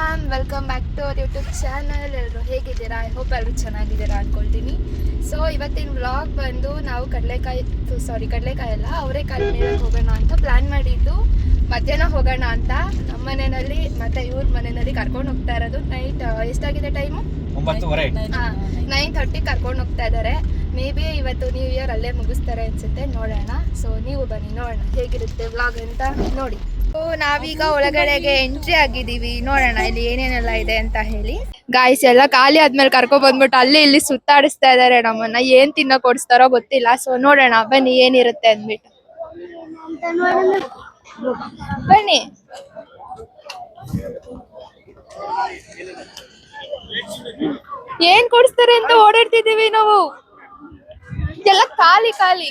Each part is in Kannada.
Ma'am, welcome back to our YouTube channel. ಎಲ್ಲರೂ ಹೇಗಿದ್ದೀರಾ? ಐ ಹೋಪ್ ಎಲ್ಲರೂ ಚೆನ್ನಾಗಿದ್ದೀರಾ ಅಂದ್ಕೊಳ್ತೀನಿ. ಸೊ ಇವತ್ತಿನ ವ್ಲಾಗ್ ಬಂದು ನಾವು ಕಡಲೆಕಾಯಿ ಅಲ್ಲ, ಅವರೆಕಾಯಿ ಮೇಳಕ್ಕೆ ಹೋಗೋಣ ಅಂತ ಪ್ಲ್ಯಾನ್ ಮಾಡಿದ್ದು. ಮಧ್ಯಾಹ್ನ ಹೋಗೋಣ ಅಂತ ನಮ್ಮ ಮನೆಯಲ್ಲಿ ಮತ್ತು ಇವ್ರ ಮನೆಯಲ್ಲಿ ಕರ್ಕೊಂಡು ಹೋಗ್ತಾ ಇರೋದು. ನೈಟ್ ಎಷ್ಟಾಗಿದೆ ಟೈಮು? 9:30 ಕರ್ಕೊಂಡು ಹೋಗ್ತಾ ಇದ್ದಾರೆ. ಮೇ ಬಿ ಇವತ್ತು ನ್ಯೂ ಇಯರ್ ಅಲ್ಲೇ ಮುಗಿಸ್ತಾರೆ ಅನ್ಸುತ್ತೆ. ನೋಡೋಣ. ಸೊ ನೀವು ಬನ್ನಿ, ನೋಡೋಣ ಹೇಗಿರುತ್ತೆ ವ್ಲಾಗ್ ಅಂತ ನೋಡಿ. ನಾವೀಗ ಒಳಗಡೆಗೆ ಎಂಟ್ರಿ ಆಗಿದ್ದೀವಿ. ನೋಡೋಣ ಇಲ್ಲಿ ಏನೇನೆಲ್ಲ ಇದೆ ಅಂತ ಹೇಳಿ. ಗಾಯ್ಸ್ ಎಲ್ಲ ಖಾಲಿ ಆದ್ಮೇಲೆ ಕರ್ಕೊ ಬಂದ್ಬಿಟ್ಟು ಅಲ್ಲಿ ಇಲ್ಲಿ ಸುತ್ತಾಡಿಸ್ತಾ ಇದಾರೆ ನಮ್ಮನ್ನ. ಏನ್ ತಿನ್ನ ಕೊಡಿಸ್ತಾರೋ ಗೊತ್ತಿಲ್ಲ. ಸೊ ನೋಡೋಣ ಬನ್ನಿ ಏನಿರುತ್ತೆ ಅಂದ್ಬಿಟ್ಟು. ಬನ್ನಿ. ಏನ್ ಕೊಡಿಸ್ತಾರೆ ಅಂತ ಓಡಾಡ್ತಿದೀವಿ ನಾವು. ಎಲ್ಲ ಖಾಲಿ ಖಾಲಿ.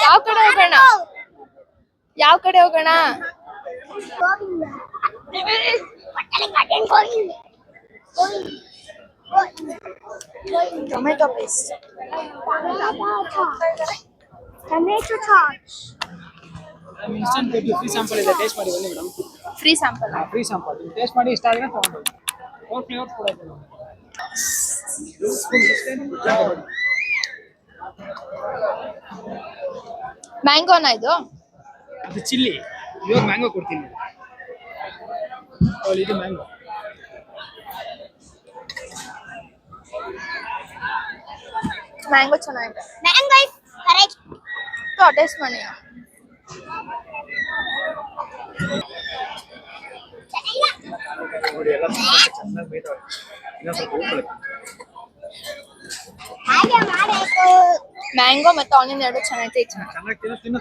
ಯಾವ ಕಡೆ ಹೋಗೋಣ? Tomato paste, tomato chats. Instant free sample ಇದೆ, ಟೇಸ್ಟ್ ಮಾಡಿ ಬನ್ನಿ ಮೇಡಮ್. ಫ್ರೀ ಸ್ಯಾಂಪಲ್ ಟೇಸ್ಟ್ ಮಾಡಿ ಇಷ್ಟ ಆದರೆ ತಗೊಂಡು 4 ಫ್ಲೇವರ್ಸ್ ಕೂಡ ಇದೆ. ಮ್ಯಾಂಗೋನಾ ಇದು? ಅದು ಚಿಲ್ಲಿ. ಇವಾಗ ಮ್ಯಾಂಗೋ ಕೊಡ್ತೀನಿ. ಇದು ಮ್ಯಾಂಗೋ. ಮ್ಯಾಂಗೋ ಚೆನ್ನಾಗಿದೆ. ಟೇಸ್ಟ್ ಮಾಡಿ. ನೋಡಿ ಎಲ್ಲ ಚೆನ್ನಾಗಿ ಬೇಯ್ತವೆ. ಇನ್ನೊಂದು ಸ್ವಲ್ಪ ಉಪ್ಪು ಮ್ಯಾಂಗೋ ಮತ್ತು ಆನಿಯನ್ ಎರಡು ಚೆನ್ನಾಗಿ ಚೆನ್ನಾಗಿ ತಿನ್ನು.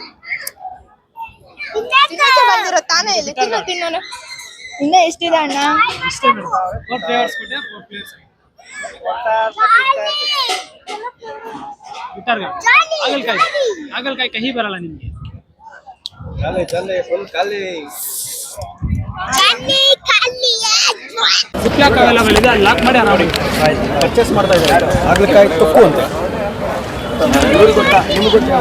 ಬಂದಿರೋ ತಾನೇ ಇಲ್ಲಿ ತಿನ್ನೋನು. ಇನ್ನ ಎಷ್ಟಿದೆ ಅಣ್ಣ? ಇಷ್ಟೇ ಮೇಡಮ್. 4 ಫ್ಲೇವರ್ಸ್ ಕೊಟ್ಟೆ, 4 ಫ್ಲೇವರ್ಸ್. ಹಾಗಲಕಾಯಿ ಕಹಿ ಬರಲ್ಲ ನಿಮಗೆ. ಫುಡ್ ಅವೈಲೇಬಲ್ ಇದೆ, ಲಾಕ್ ಮಾಡಿ ನೋಡಿ. ಪರ್ಚೇಸ್ ಮಾಡ್ತಾ ಇದ್ದಾರೆ. ಹಾಗಲಕಾಯಿ ತೊಕ್ಕು ಅಂತ ಇವ್ರಿಗೆ ಗೊತ್ತಾ? ನಿಮ್ಗೆ ಗೊತ್ತಾ?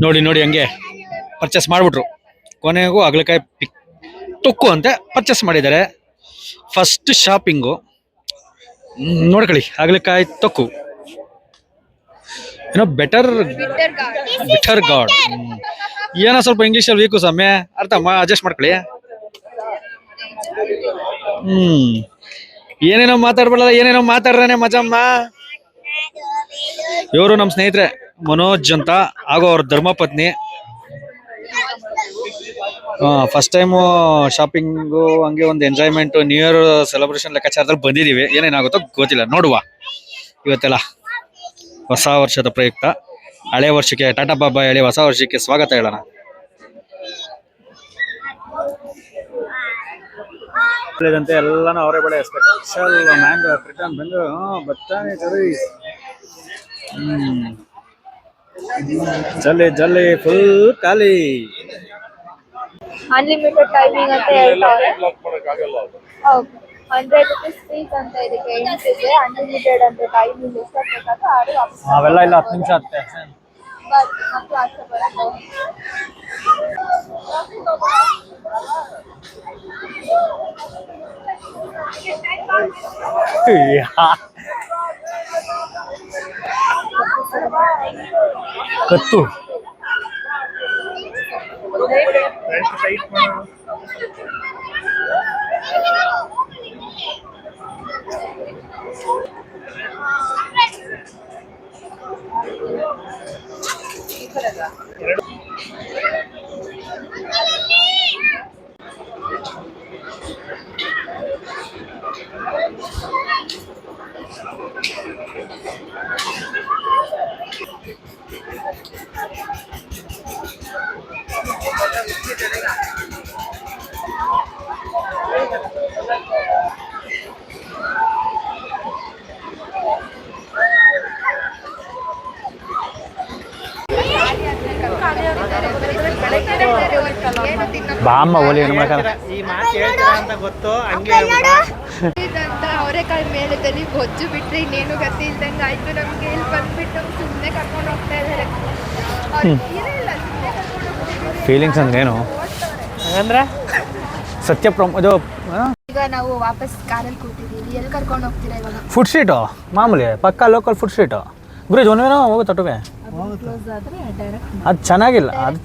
ನೋಡಿ ನೋಡಿ ಹಂಗೆ ಪರ್ಚೇಸ್ ಮಾಡಿಬಿಟ್ರು. ಕೊನೆಗೂ ಹಾಗಲಕಾಯಿ ತೊಕ್ಕು ಅಂತ ಪರ್ಚೇಸ್ ಮಾಡಿದ್ದಾರೆ. ಫಸ್ಟ್ ಶಾಪಿಂಗು ನೋಡ್ಕೊಳ್ಳಿ. ಹಾಗಲಕಾಯಿ ತೊಕ್ಕು ಏನೋ ಬಿಟರ್ ಗಾರ್ಡ್. ಏನೋ ಸ್ವಲ್ಪ ಇಂಗ್ಲೀಷಲ್ಲಿ ವೀಕು ಸಮಯ ಅರ್ಥ ಅಡ್ಜಸ್ಟ್ ಮಾಡ್ಕೊಳ್ಳಿ. ಏನೇನೋ ಮಾತಾಡ್ಬಲ್ಲ, ಏನೇನೋ ಮಾತಾಡ್ರಾನೆ ಮಜಮ್ಮ. ಇವರು ನಮ್ಮ ಸ್ನೇಹಿತರೆ ಮನೋಜ್ ಅಂತ, ಹಾಗೂ ಅವ್ರ ಧರ್ಮಪತ್ನಿ. ಫಸ್ಟ್ ಟೈಮು ಶಾಪಿಂಗು, ಹಂಗೆ ಒಂದು ಎಂಜಾಯ್ಮೆಂಟ್, ನ್ಯೂ ಇಯರ್ ಸೆಲೆಬ್ರೇಷನ್ ಲೆಕ್ಕಾಚಾರದಲ್ಲಿ ಬಂದಿದ್ದೀವಿ. ಏನೇನಾಗುತ್ತೋ ಗೊತ್ತಿಲ್ಲ, ನೋಡುವ. ಇವತ್ತೆಲ್ಲ ಹೊಸ ವರ್ಷದ ಪ್ರಯುಕ್ತ ಹಳೆ ವರ್ಷಕ್ಕೆ ಟಾಟಾ ಬಾಬಾ ಹೇಳಿ ಹೊಸ ವರ್ಷಕ್ಕೆ ಸ್ವಾಗತ ಹೇಳೋಣ. ಂತೆ ಎಲ್ಲಾನು ಅವರೇ ಬೆಳೆ ಸ್ಪೆಷಲ್ ಮ್ಯಾಂಗೋ, ಕ್ರಿಟನ್, ಬೆಂಗು, ಬಟಾಣಿ, ಚೆರೀಸ್. ಜಲ್ಲಿ ಫುಲ್ ಖಾಲಿ. ಅನ್ಲಿಮಿಟೆಡ್ ಟೈಮಿಂಗ್ ಅಂತ ಹೇಳ್ತಾರೆ. 100 rupees ಫೀಸ್ ಅಂತ ಇದಕ್ಕೆ ಎಂಟ್ರಿಗೆ. ಅನ್ಲಿಮಿಟೆಡ್ ಅಂತ ಟೈಮಿಂಗ್ ಎಷ್ಟಾಗಬೇಕಾದ್ರೆ ಅವೆಲ್ಲ ಇಲ್ಲ, 10 ನಿಮಿಷ ಆಗುತ್ತೆ. ಮಕ್ಕಳು ಆಚೆ ಬರೋದು. ಕತ್ತು ಬಾ ಅಮ್ಮ ಓಲಿ ಏನು ಮಾಡಲ್ಲ. ಈ ಮಾತು ಹೇಳ್ತೀರಾ ಅಂತ ಗೊತ್ತು, ಹಂಗೆ ಇದಂತ ಅವರೆಕಾಳು ಮೇಳದಲ್ಲಿ ಬೊಜ್ಜು ಬಿಟ್ರೆ ಇನ್ನೇನು ಗತಿ ಇಲ್ದಂಗೆ ಆಯ್ತು ನಮ್ಗೆ. ಇಲ್ಲಿ ಬಂದ್ಬಿಟ್ಟು ಸುಮ್ಮನೆ ಕರ್ಕೊಂಡು ಹೋಗ್ತಾ ಇದ್ದಾರೆ. ಫೀಲಿಂಗ್ಸ್ ಅಂದ್ರೇನು ಅಂದ್ರೆ ಸತ್ಯ ಇದು ಈಗ ನಾವು ವಾಪಸ್ ಕಾರಲ್ಲಿ ಕೂತಿದ್ದೀವಿ. ಎಲ್ಲಿ ಕರ್ಕೊಂಡು ಹೋಗ್ತೀರಾ ಇವಾಗ? ಫುಡ್ ಸ್ಟ್ರೀಟು ಮಾಮೂಲಿ ಪಕ್ಕ ಲೋಕಲ್ ಫುಡ್ ಸ್ಟ್ರೀಟು ಗುರುಜ್ ಒಂದೇನೋ ಹೋಗುತ್ತೆ ಒಟ್ಟಿಗೆ. ಅದು ಚೆನ್ನಾಗಿಲ್ಲ, ಅದು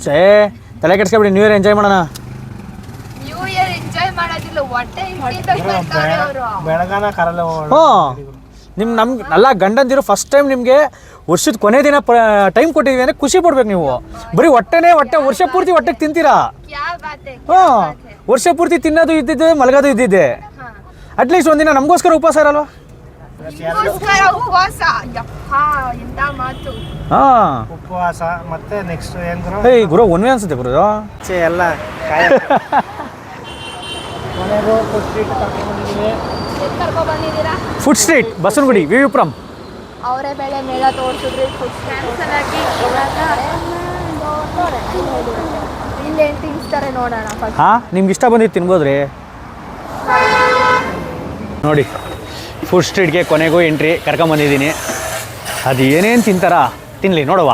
ತಲೆ ಕೆಡ್ಸ್ಕೊಬಿಡಿ. ನ್ಯೂ ಇಯರ್ ಎಂಜಾಯ್ ಮಾಡೋಣ. ನ್ಯೂ ಇಯರ್ ಎಂಜಾಯ್ ಮಾಡೋದಿಲ್ಲ, ಹೊಟ್ಟೆ ಬೆಳಗಾನ ಕಾರಲ್ಲೇ ಹ್ಞೂ ನಮ್ಗೆ ಅಲ್ಲ ಗಂಡಂದಿರು ಫಸ್ಟ್ ಟೈಮ್ ನಿಮಗೆ ವರ್ಷದ ಕೊನೆ ದಿನ ಟೈಮ್ ಕೊಟ್ಟಿದ್ದೀವಿ ಅಂದರೆ ಖುಷಿ ಪಡ್ಬೇಕು ನೀವು. ಬರೀ ಹೊಟ್ಟೆ ವರ್ಷ ಪೂರ್ತಿ ಹೊಟ್ಟೆಗೆ ತಿಂತೀರಾ. ಹ್ಞೂ ವರ್ಷ ಪೂರ್ತಿ ತಿನ್ನೋದು ಇದ್ದಿದ್ದೆ, ಮಲಗೋದು ಇದ್ದಿದ್ದೆ. ಅಟ್ಲೀಸ್ಟ್ ಒಂದಿನ ನಮಗೋಸ್ಕರ ಉಪವಾಸ ಇರಲ್ವಾ? ಉಪವಾಸ ಎಂತ ಮಾತು. ಹಾಂ ಉಪವಾಸ ಮತ್ತೆ ನೆಕ್ಸ್ಟ್ ಏನ್ ಗುರು? ಏಯ್ ಗುರು ಒನ್ವೆ ಅನ್ಸುತ್ತೆ ಗುರು ಎಲ್ಲ ಕೊನೆಗೂ ಫುಡ್ ಸ್ಟ್ರೀಟ್ ಕರ್ಕೊಂಡ್ಬಂದಿದ್ದೀವಿ. ಕರ್ಕೊ ಬಂದಿದ್ದೀರಾ? Food street Basavanagudi VV Puram. ಅವರೇ ಬೆಳೆ ಮೇಳ ತೋರಿಸಿದ್ರಿ. ಫುಡ್ ಕ್ಯಾನ್ಸಲ್ ಆಗಿ ಇಲ್ಲೇನು ತಿನ್ನಿಸ್ತಾರೆ ನೋಡೋಣ ಫಸ್ಟ್. ಹಾಂ ನಿಮ್ಗೆ ಇಷ್ಟ ಬಂದಿದ್ದು ತಿನ್ಬೋದ್ರಿ. ನೋಡಿ ಫುಡ್ ಸ್ಟ್ರೀಟ್ಗೆ ಕೊನೆಗೂ ಎಂಟ್ರಿ ಕರ್ಕೊಂಬಂದಿದ್ದೀನಿ. ಅದು ಏನೇನು ತಿಂತಾರ ತಿನ್ನಲಿ ನೋಡುವ.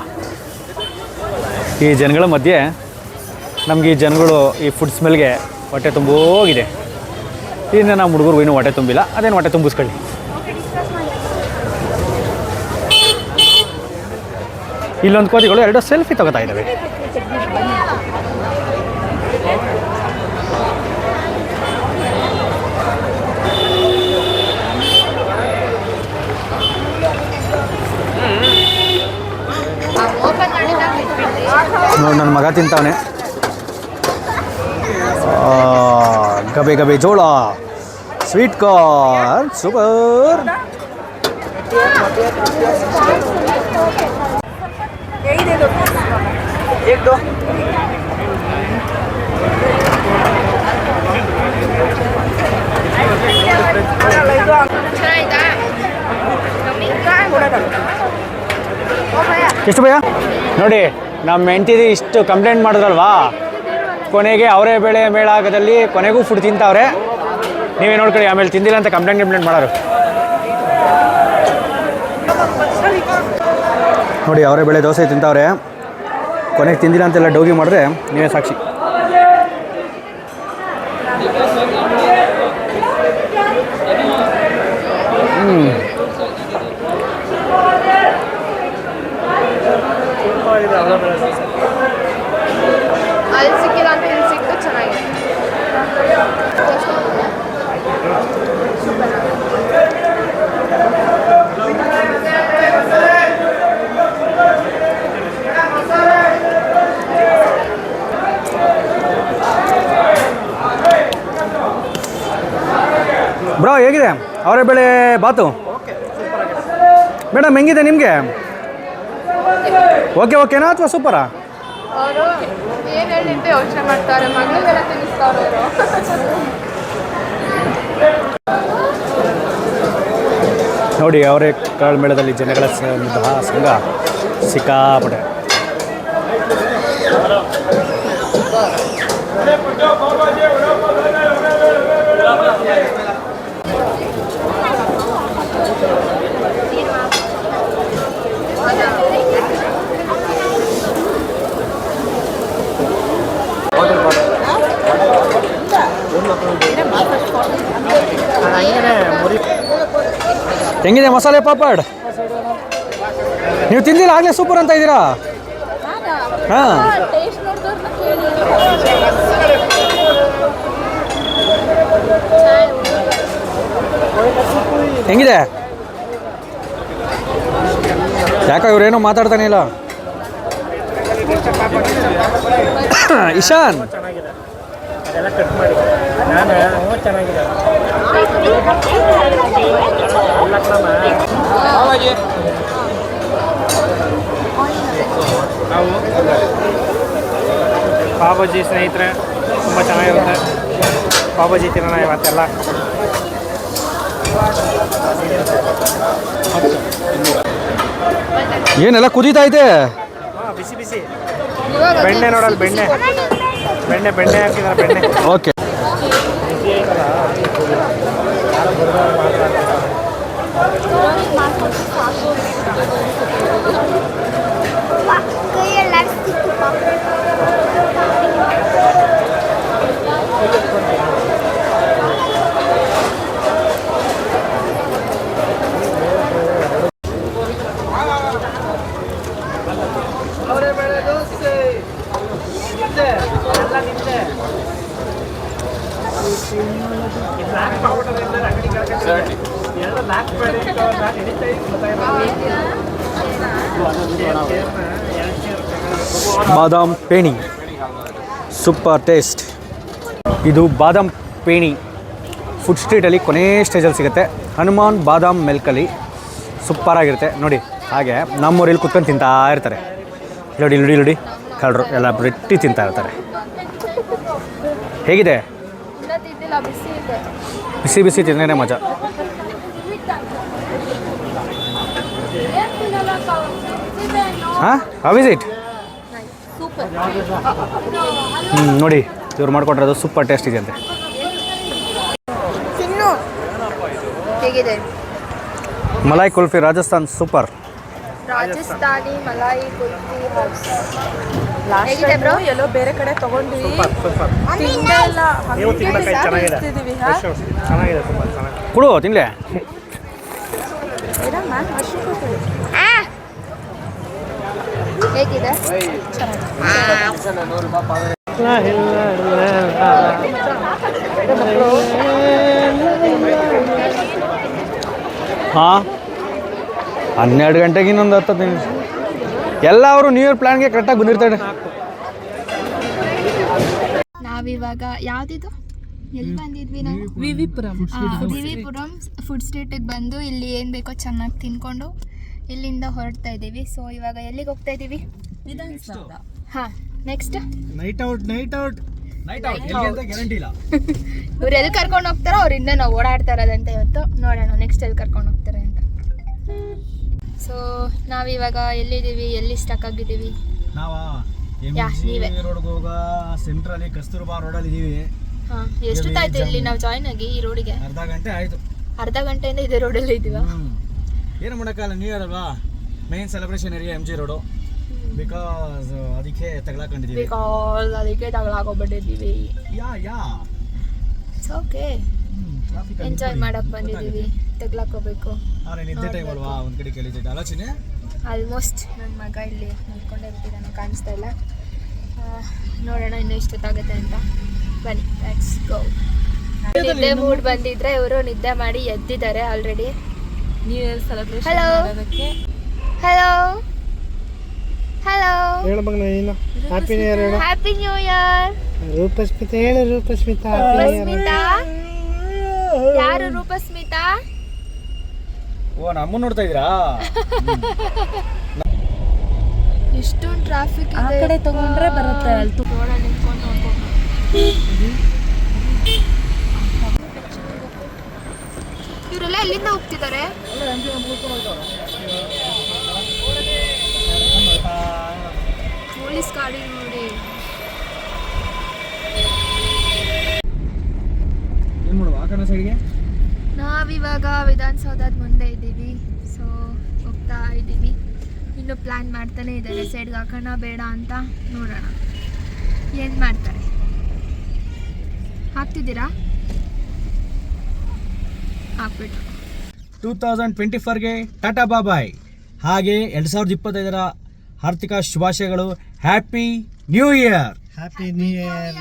ಈ ಜನಗಳ ಮಧ್ಯೆ ನಮಗೆ ಈ ಜನಗಳು ಈ ಫುಡ್ ಸ್ಮೆಲ್ಗೆ ಹೊಟ್ಟೆ ತುಂಬೋಗಿದೆ. ಇನ್ನು ನಮ್ಮ ಹುಡುಗರು ಇನ್ನೂ ಹೊಟ್ಟೆ ತುಂಬಿಲ್ಲ, ಅದೇನು ಹೊಟ್ಟೆ ತುಂಬಿಸ್ಕೊಳ್ಳಿ. ಇಲ್ಲೊಂದು ಕೋತಿಗಳು ಎರಡು ಸೆಲ್ಫಿ ತಗೋತಾ ಇದ್ದಾವೆ. ನೋಡಿ ನನ್ನ ಮಗ ತಿಂತಾವನೆ. ಗಬೆ ಗಬೆ ಜೋಳ, ಸ್ವೀಟ್ ಕಾರ್ನ್, ಸೂಪರ್. ಎಷ್ಟು ಭಯ ನೋಡಿ, ನಮ್ಮ ಹೆಂಡತಿದು ಇಷ್ಟು ಕಂಪ್ಲೇಂಟ್ ಮಾಡಿದ್ರಲ್ವಾ, ಕೊನೆಗೆ ಅವರೇ ಬೆಳೆ ಮೇಳ ಆಗದಲ್ಲಿ ಕೊನೆಗೂ ಫುಡ್ ತಿಂತಾವ್ರೆ. ನೀವೇ ನೋಡ್ಕೊಳ್ಳಿ, ಆಮೇಲೆ ತಿಂದಿಲ್ಲ ಅಂತ ಕಂಪ್ಲೇಂಟ್ ಮಾಡೋರು. ನೋಡಿ ಅವರೇ ಬೆಳೆ ದೋಸೆ ತಿಂತಾವ್ರೆ, ಕೊನೆಗೆ ತಿಂದಿಲ್ಲ ಅಂತೆಲ್ಲ ಡೋಗಿ ಮಾಡಿದ್ರೆ ನೀವೇ ಸಾಕ್ಷಿ. ಅಲ್ಲಿ ಸಿಕ್ಕಿಲ್ಲ ಅಂತ ಇಲ್ಲಿ ಸಿಕ್ತು, ಚೆನ್ನಾಗಿದೆ. ಬ್ರೋ ಹೇಗಿದೆ ಅವರೇ ಬೆಳೆ ಬಾತು? ಮೇಡಮ್ ಹೆಂಗಿದೆ ನಿಮಗೆ? ಓಕೆ ಓಕೆನಾ ಅಥವಾ ಸೂಪರಾ? ಅವರು ಏನು ಹೇಳಿದ್ದು ಯೋಚನೆ ಮಾಡ್ತಾರೆ, ಮಗಳಿಗೆಲ್ಲ ತಿನ್ನಿಸ್ತಾರೆ ಅವರು. ನೋಡಿ ಅವರೇ ಕಾಳು ಮೇಳದಲ್ಲಿ ಜನಗಳ ಸಂಘ ಸಿಕ್ಕಾಪಟ್ಟೆ. ಹೆಂಗಿದೆ ಮಸಾಲೆ ಪಾಪಡ್? ನೀವು ತಿಂದಿಲ್ಲ ಆಗಲೇ ಸೂಪರ್ ಅಂತ ಇದ್ದೀರಾ? ಹಾಂ ಹೆಂಗಿದೆ? ಯಾಕ ಇವ್ರೇನು ಮಾತಾಡ್ತಾನೆ ಇಲ್ಲ? ಇಶಾನ್ ಅದೆಲ್ಲ ಕಟ್ ಮಾಡಿ ನಾನು ಚೆನ್ನಾಗಿದೆ. ನಾವು ಪಾವಜಿ ಸ್ನೇಹಿತರೆ ತುಂಬ ಚೆನ್ನಾಗಿರುತ್ತೆ. ಪಾವಜಿ ತಿನ್ನೋಣ ಇವತ್ತೆಲ್ಲ. ಏನೆಲ್ಲ ಕುದೀತಾ ಐತೆ? ಬಿಸಿ ಬಿಸಿ ಇವಾಗ ಅದು ಬೆಣ್ಣೆ ನೋಡಲ್ಲ, ಬಿಸಿ ಬಿಸಿ ಬೆಣ್ಣೆ. ಕೊಟ್ಟಿದ್ದಾರೆ. ಬೆಣ್ಣೆ ಹಾಕಿದ್ದಾರೆ, ಬೆಣ್ಣೆ. ಓಕೆ ಬಾದಾಮ್ ಪೇಣಿ ಸೂಪರ್ ಟೇಸ್ಟ್. ಇದು ಬಾದಾಮ್ ಪೇಣಿ ಫುಡ್ ಸ್ಟ್ರೀಟಲ್ಲಿ ಕೊನೆ ಸ್ಟೇಜಲ್ಲಿ ಸಿಗುತ್ತೆ. ಹನುಮಾನ್ ಬಾದಾಮ್ ಮಿಲ್ಕಲ್ಲಿ ಸೂಪರಾಗಿರುತ್ತೆ ನೋಡಿ. ಹಾಗೆ ನಮ್ಮೂರಲ್ಲಿ ಕುತ್ಕೊಂಡು ತಿಂತಾ ಇರ್ತಾರೆ. ನೋಡಿ ನೋಡಿ ನೋಡಿ ಕಳ್ಳರು ಎಲ್ಲ ರೊಟ್ಟಿ ತಿಂತಾ ಇರ್ತಾರೆ. ಹೇಗಿದೆ? ಇನ್ನೂ ತಿಂದಿಲ್ಲ, ಬಿಸಿ ಇದೆ. ಬಿಸಿ ಬಿಸಿ ತಿಂದೇ ಮಜಾ. ಹಾಂ ಹೌ ಇಸ್ ಇಟ್? ಸೂಪರ್. ನೋಡಿ ಇವ್ರು ಮಾಡ್ಕೊಟ್ರದು ಸೂಪರ್ ಟೇಸ್ಟ್ ಇದೆ ಅಂತೆ. ತಿನ್ನು. ಹೇಗಿದೆ? ಮಲಾಯ್ ಕುಲ್ಫಿ ರಾಜಸ್ಥಾನ್ ಸೂಪರ್. ರಾಜಸ್ಥಾನಿ ಮಲಾಯಿ ಕುಲ್ಫಿ ಹೌಸ್. ಹೇಗಿದೆ ಬ್ರೋ? ಎಲ್ಲೋ ಬೇರೆ ಕಡೆ ತಗೊಂಡ್ವಿ, ಸೂಪರ್. ತಿಂದೇ ಇಲ್ಲ. ನೀವು ತಿನ್ಬೇಕಾಗಿ ಚೆನ್ನಾಗಿದೆ. ತಿಂದಿದ್ದೀವಿ, ಹಾ? ಚೆನ್ನಾಗಿದೆ, ತುಂಬ ಚೆನ್ನಾಗಿದೆ. ಕೊಡು ತಿನ್ಲೆ. ಏನಮ್ಮ? ಮಶ್ರೂಮ್ ಕೊಟ್ಟು. ಹೇಗಿದೆ? ಹಾಂ 12 ಗಂಟೆಗೆ ಇನ್ನೊಂದು 10 ನಿಮಿಷ. ಎಲ್ಲ ಅವರು ನ್ಯೂ ಇಯರ್ ಪ್ಲ್ಯಾನ್ಗೆ ಕರೆಕ್ಟಾಗಿ ಬಂದಿರ್ತಾರೆ. ನಾವಿವಾಗ ಯಾವ್ದಿದು ಎಲ್ಲಿ ಬಂದಿದ್ವಿ ನಾವು? ವಿವಿಪುರಂ. ವಿವಿಪುರಂ ಫುಡ್ ಸ್ಟ್ರೀಟಿಗೆ ಬಂದು ಇಲ್ಲಿ ಏನು ಬೇಕೋ ಚೆನ್ನಾಗಿ ತಿನ್ಕೊಂಡು ಇಲ್ಲಿಂದ ಹೊರಡ್ತಾ ಇದ್ದೀವಿ. ಸೊ ಇವಾಗ ಎಲ್ಲಿಗೆ ಹೋಗ್ತಾ ಇದ್ದೀವಿ? ವಿಧಾನಸೌಧ. ಹಾಂ ನೆಕ್ಸ್ಟ್ ನೈಟ್ ಔಟ್ ಗ್ಯಾರಂಟಿ ಇಲ್ಲ. ಇವ್ರು ಎಲ್ಲಿ ಕರ್ಕೊಂಡು ಹೋಗ್ತಾರೋ ಅವರಿಂದ ನಾವು ಓಡಾಡ್ತಾ ಇರೋದಂತೆ ಇವತ್ತು. ನೋಡೋಣ ನೆಕ್ಸ್ಟ್ ಎಲ್ಲಿ ಕರ್ಕೊಂಡು ಹೋಗ್ತಾರೆ ಅಂತ. ಸೊ ನಾವಿವಾಗ ಎಲ್ಲಿದ್ದೀವಿ, ಎಲ್ಲಿ ಸ್ಟಕ್ ಆಗಿದ್ದೀವಿ? ನಾವಾ ನೀವೇ. ರೋಡ್ಗೆ ಹೋಗ ಸೆಂಟ್ರಲ್ಲಿ ಕಸ್ತೂರ್ಬಾ ರೋಡಲ್ಲಿ ಇದ್ದೀವಿ. ಹಾಂ ಎಷ್ಟೊತ್ತಾಯ್ತು ಇಲ್ಲಿ ನಾವು ಜಾಯ್ನ್ ಆಗಿ ಈ ರೋಡಿಗೆ? ಅರ್ಧ ಗಂಟೆ ಆಯಿತು. ಅರ್ಧ ಗಂಟೆಯಿಂದ ಇದೇ ರೋಡಲ್ಲಿ ಇದ್ದೀವ. ಏನು ಮಾಡೋಕ್ಕಲ್ಲ, ನ್ಯೂ ಇಯರ್ ಅಲ್ವಾ, main celebration area MG road. Because ಅದಕ್ಕೆ ತಗೊಳಕೊಂಡಿದ್ದೀವಿ. ಬಿಕಾಸ್ ಅದಕ್ಕೆ ತಗೊಳಕೋಗ್ಬಿಟ್ಟಿದ್ದೀವಿ. ಯಾ ಇಟ್ಸ್ ಓಕೆ, ಎಂಜಾಯ್ ಮಾಡಕ್ಕೆ ಬಂದಿದ್ದೀವಿ, ತಗೊಳಕೋಬೇಕು. ಆದರೆ ನಿದ್ದೆ ಟೈಮ್ ಅಲ್ವಾ, ಒಂದು ಕಡೆ ಕೇಳಿದ್ದೆ ಆಲೋಚನೆ. ಆಲ್ಮೋಸ್ಟ್ ನನ್ನ ಮಗ ಇಲ್ಲಿ ನಿಂತ್ಕೊಂಡೇ ಬಿಟ್ಟಿದ್ದಾನೆ, ಕಾಣಿಸ್ತಾ ಇಲ್ಲ. ನೋಡೋಣ ಇನ್ನೂ ಎಷ್ಟೊತ್ತಾಗುತ್ತೆ ಅಂತ. ಬನ್ನಿ ಲೆಟ್ಸ್ ಗೋ. ನಿದ್ದೆ ಮೂಡ್ ಬಂದಿದ್ರೆ ಇವರು ನಿದ್ದೆ ಮಾಡಿ ಎದ್ದಿದ್ದಾರೆ already. New year celebration Hello. ಮಾಡೋದಕ್ಕೆ. ಹಲೋ ಹಲೋ, ಹೇಳು ಮಗನ, ಏನು ಹ್ಯಾಪಿ ನ್ಯೂ ಇಯರ್ ಹೇಳು. Happy new year. ರೂಪಸ್ಮಿತಾ ಹೇಳು, Rupasmita happy new year. Rupasmita ಯಾರು? ರೂಪಸ್ಮಿತಾ ಓ ನಮ್ಮ ನೋಡ್ತಾ ಇದ್ದೀರಾ? ಇಷ್ಟೊಂದು ಟ್ರಾಫಿಕ್ ಆ ಕಡೆ ತಗೊಂಡ್ರೆ ಬರುತ್ತೆ ಅಲ್ಲಿ. ರೋಡ ನಿಂತ್ಕೊಂಡು ನೋಡ್ಕೊಂಡು ಇವರೆಲ್ಲ ಎಲ್ಲಿಂದ ಹೋಗ್ತಿದ್ದಾರೆ? ಪೊಲೀಸ್ ಗಾಡಿ ನೋಡಿ. ಏನು ಮಾಡುವ ಆ ಕಡೆ ಸೈಡ್ಗೆ? ನಾವಿವಾಗ ವಿಧಾನಸೌಧದ ಮುಂದೆ ಇದ್ದೀವಿ. ಸೊ ಹೋಗ್ತಾ ಇದ್ದೀವಿ. ಇನ್ನು ಪ್ಲ್ಯಾನ್ ಮಾಡ್ತಾನೆ ಇದ್ದಾರೆ ಸೈಡ್ಗೆ ಹಾಕೋಣ ಬೇಡ ಅಂತ. ನೋಡೋಣ ಏನು ಮಾಡ್ತಾರೆ. ಹಾಕ್ತಿದ್ದೀರಾ? ಹಾಕ್ಬಿಟ್ಟು 2024ಗೆ ಟಾಟಾ ಬಾಯ್. ಹಾಗೆ 2025ರ ಆರ್ಥಿಕ ಶುಭಾಶಯಗಳು. Happy new year. Happy new year.